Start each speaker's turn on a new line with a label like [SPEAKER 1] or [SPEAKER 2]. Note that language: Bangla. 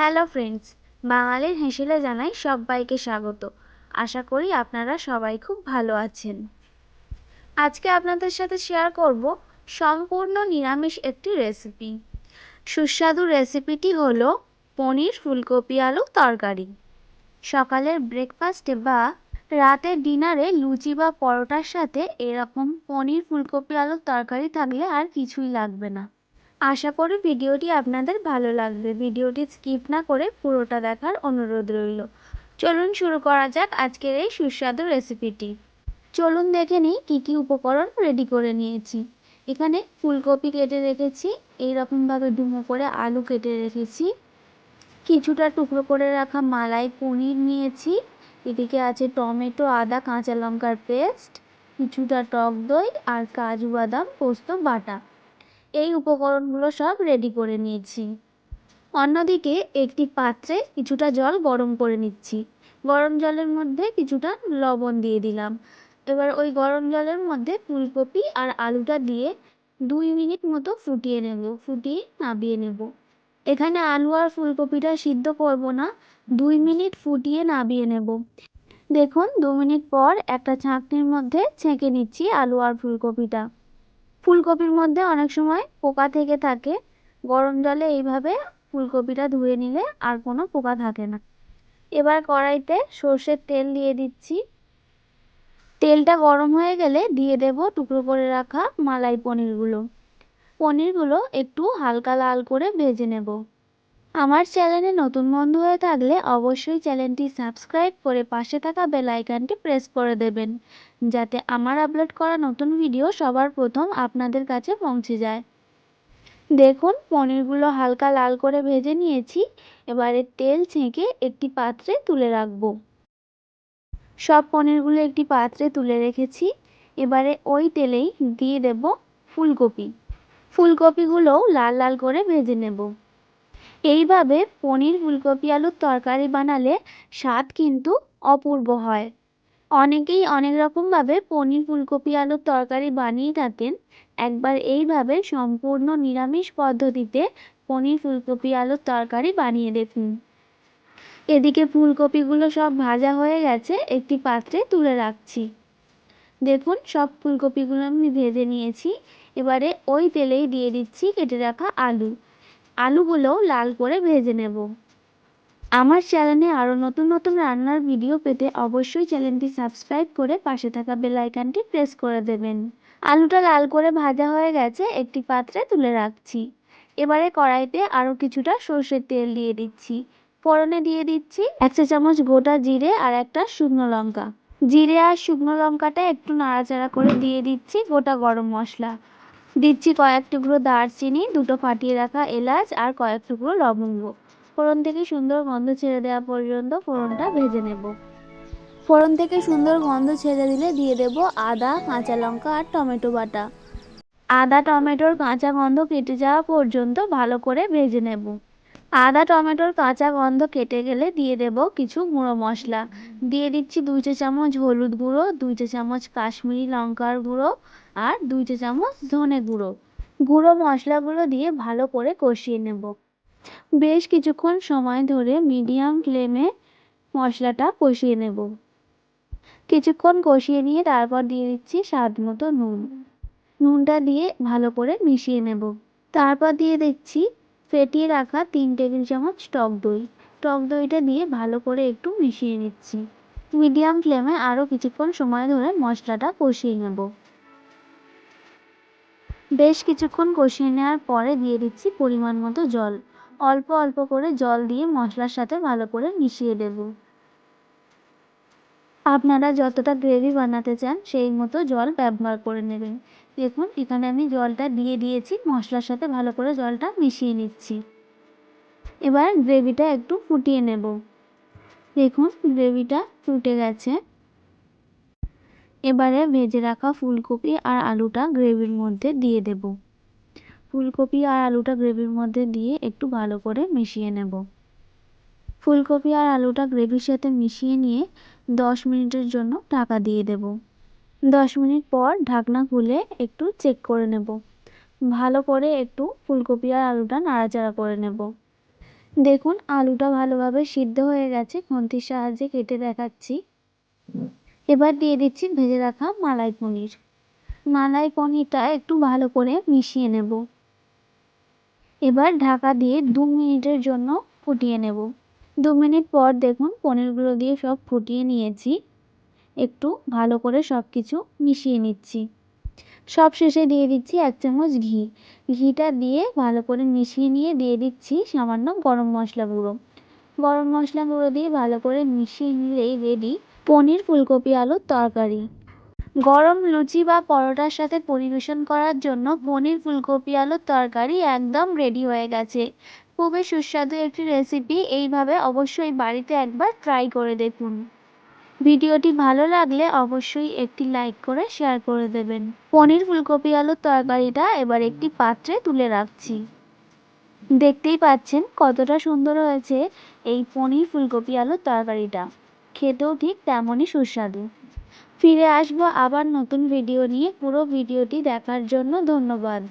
[SPEAKER 1] হ্যালো ফ্রেন্ডস, বাঙালির হেসেলে জানাই সবাইকে স্বাগত। আশা করি আপনারা সবাই খুব ভালো আছেন। আজকে আপনাদের সাথে শেয়ার করব সম্পূর্ণ নিরামিষ একটি রেসিপি। সুস্বাদু রেসিপিটি হলো পনির ফুলকপি আলু তরকারি। সকালের ব্রেকফাস্টে বা রাতের ডিনারে লুচি বা পরোটার সাথে এরকম পনির ফুলকপি আলুর তরকারি থাকলে আর কিছুই লাগবে না। আশা করি ভিডিওটি আপনাদের ভালো লাগবে। ভিডিওটি স্কিপ না করে পুরোটা দেখার অনুরোধ রইল। চলুন শুরু করা যাক আজকের এই সুস্বাদু রেসিপিটি। চলুন দেখে নিই কী কী উপকরণ রেডি করে নিয়েছি। এখানে ফুলকপি কেটে রেখেছি, এইরকমভাবে ডুমো করে আলু কেটে রেখেছি, কিছুটা টুকরো করে রাখা মালাই পনির নিয়েছি, এদিকে আছে টমেটো, আদা, কাঁচা লঙ্কার পেস্ট, কিছুটা টক দই আর কাজু বাদাম পোস্ত বাটা। এই উপকরণগুলো সব রেডি করে নিয়েছি। অন্যদিকে একটি পাত্রে কিছুটা জল গরম করে নিচ্ছি। গরম জলের মধ্যে কিছুটা লবণ দিয়ে দিলাম। এবার ওই গরম জলের মধ্যে ফুলকপি আর আলুটা দিয়ে 2 মিনিট মতো ফুটিয়ে নেব, ফুটিয়ে নামিয়ে নেব। এখানে আলু আর ফুলকপিটা সিদ্ধ করব না, 2 মিনিট ফুটিয়ে নামিয়ে নেব। দেখুন 2 মিনিট পর একটা ছাঁকনির মধ্যে ছেঁকে নিচ্ছি আলু আর ফুলকপিটা। ফুলকপির মধ্যে অনেক সময় পোকা থেকে থাকে, গরম জলে এইভাবে ফুলকপিটা ধুয়ে নিলে আর কোনো পোকা থাকে না। এবার কড়াইতে সর্ষের তেল দিয়ে দিচ্ছি। তেলটা গরম হয়ে গেলে দিয়ে দেব টুকরো করে রাখা মালাই পনিরগুলো একটু হালকা লাল করে ভেজে নেব। আমার চ্যানেলে নতুন বন্ধু হয়ে থাকলে অবশ্যই চ্যানেলটি সাবস্ক্রাইব করে পাশে থাকা বেল আইকনটি প্রেস করে দেবেন, যাতে আমার আপলোড করা নতুন ভিডিও সবার প্রথম আপনাদের কাছে পৌঁছে যায়। দেখুন পনিরগুলো হালকা লাল করে ভেজে নিয়েছি। এবারে তেল ছেঁকে একটি পাত্রে তুলে রাখবো। সব পনিরগুলো একটি পাত্রে তুলে রেখেছি। এবারে ওই তেলেই দিয়ে দেব ফুলকপিগুলোও লাল লাল করে ভেজে নেব। এইভাবে পনির ফুলকপি আলুর তরকারি বানালে স্বাদ কিন্তু অপূর্ব হয়। অনেকেই অনেক রকমভাবে পনির ফুলকপি আলুর তরকারি বানিয়ে থাকেন। একবার এইভাবে সম্পূর্ণ নিরামিষ পদ্ধতিতে পনির ফুলকপি আলুর তরকারি বানিয়ে দেখুন। এদিকে ফুলকপিগুলো সব ভাজা হয়ে গেছে, একটি পাত্রে তুলে রাখছি। দেখুন সব ফুলকপিগুলো আমি ভেজে নিয়েছি। এবারে ওই তেলেই দিয়ে দিচ্ছি কেটে রাখা আলুগুলোও লাল করে ভেজে নেব। আমার চ্যানেলে আরও নতুন নতুন রান্নার ভিডিও পেতে অবশ্যই চ্যানেলটি সাবস্ক্রাইব করে পাশে থাকা বেল আইকনটি প্রেস করে দেবেন। আলুটা লাল করে ভাজা হয়ে গেছে, একটি পাত্রে তুলে রাখছি। এবারে কড়াইতে আরও কিছুটা সর্ষের তেল দিয়ে দিচ্ছি। ফোড়নে দিয়ে দিচ্ছি 1 চা চামচ গোটা জিরে আর একটা শুকনো লঙ্কা। জিরে আর শুকনো লঙ্কাটা একটু নাড়াচাড়া করে দিয়ে দিচ্ছি গোটা গরম মশলা। দিচ্ছি কয়েক টুকরো দারচিনি, দুটো ফাটিয়ে রাখা এলাচ আর কয়েক টুকরো লবঙ্গ। ফোড়ন থেকে সুন্দর গন্ধ ছেড়ে দেওয়া পর্যন্ত ফোড়নটা ভেজে নেব। ফোড়ন থেকে সুন্দর গন্ধ ছেড়ে দিলে দিয়ে দেব আদা, কাঁচা লঙ্কা আর টমেটো বাটা। আদা টমেটোর কাঁচা গন্ধ কেটে যাওয়া পর্যন্ত ভালো করে ভেজে নেব। আদা টমেটোর কাঁচা গন্ধ কেটে গেলে দিয়ে দেব কিছু গুঁড়ো মশলা। দিয়ে দিচ্ছি 2 চা চামচ হলুদ গুঁড়ো, 2 চা চামচ কাশ্মীরি লঙ্কার গুঁড়ো আর 2 চা চামচ ধনে গুঁড়ো। গুঁড়ো মশলাগুলো দিয়ে ভালো করে কষিয়ে নেব। বেশ কিছুক্ষণ সময় ধরে মিডিয়াম ফ্লেমে মশলাটা কষিয়ে নেব। কিছুক্ষণ কষিয়ে নিয়ে তারপর দিয়ে দিচ্ছি স্বাদ মতো নুনটা দিয়ে ভালো করে মিশিয়ে নেব। তারপর দিয়ে দিচ্ছি ফেটিয়ে রাখা 3 টেবিল চামচ টক দইটা দিয়ে ভালো করে একটু মিশিয়ে নিচ্ছি। মিডিয়াম ফ্লেমে আরও কিছুক্ষণ সময় ধরে মশলাটা কষিয়ে নেব। বেশ কিছুক্ষণ কষিয়ে নেওয়ার পরে দিয়ে দিচ্ছি পরিমাণ মতো জল। অল্প অল্প করে জল দিয়ে মশলার সাথে ভালো করে মিশিয়ে দেব। আপনারা যতটা গ্রেভি বানাতে চান সেই মতো জল ব্যবহার করে নেবেন। দেখুন এখানে আমি জলটা দিয়ে দিয়েছি, মশলার সাথে ভালো করে জলটা মিশিয়ে নিচ্ছি। এবার গ্রেভিটা একটু ফুটিয়ে নেব। দেখুন গ্রেভিটা ফুটে গেছে। এবারে ভেজে রাখা ফুলকপি আর আলুটা গ্রেভির মধ্যে দিয়ে দেব। ফুলকপি আর আলুটা গ্রেভির মধ্যে দিয়ে একটু ভালো করে মিশিয়ে নেব। ফুলকপি আর আলুটা গ্রেভির সাথে মিশিয়ে নিয়ে 10 মিনিটের জন্য ঢাকা দিয়ে দেব। 10 মিনিট পর ঢাকনা খুলে একটু চেক করে নেব। ভালো করে একটু ফুলকপি আর আলুটা নাড়াচাড়া করে নেব। দেখুন আলুটা ভালোভাবে সিদ্ধ হয়ে গেছে, খুন্তির সাহায্যে কেটে দেখাচ্ছি। এবার দিয়ে দিচ্ছি ভেজে রাখা মালাই পনির। মালাই পনিরটা একটু ভালো করে মিশিয়ে নেব। এবার ঢাকা দিয়ে 2 মিনিটের জন্য ফুটিয়ে নেব। 2 মিনিট পর দেখুন পনিরগুলো দিয়ে সব ফুটিয়ে নিয়েছি। একটু ভালো করে সব কিছু মিশিয়ে নিচ্ছি। সব শেষে দিয়ে দিচ্ছি 1 চামচ ঘি। ঘিটা দিয়ে ভালো করে মিশিয়ে নিয়ে দিয়ে দিচ্ছি সামান্য গরম মশলা গুঁড়ো। গরম মশলা গুঁড়ো দিয়ে ভালো করে মিশিয়ে নিলেই রেডি পনির ফুলকপি আলুর তরকারি। গরম লুচি বা পরোটার সাথে পরিবেশন করার জন্য পনির ফুলকপি আলুর তরকারি একদম রেডি হয়ে গেছে। খুবই সুস্বাদু একটি রেসিপি, এইভাবে অবশ্যই বাড়িতে একবার ট্রাই করে দেখুন। ভিডিওটি ভালো লাগলে অবশ্যই একটি লাইক করে শেয়ার করে দেবেন। পনির ফুলকপি আলুর তরকারিটা এবার একটি পাত্রে তুলে রাখছি। দেখতেই পাচ্ছেন কতটা সুন্দর হয়েছে এই পনির ফুলকপি আলুর তরকারিটা, খেতেও ঠিক তেমনই সুস্বাদু। ফিরে আসবো আবার নতুন ভিডিও নিয়ে। পুরো ভিডিওটি দেখার জন্য ধন্যবাদ।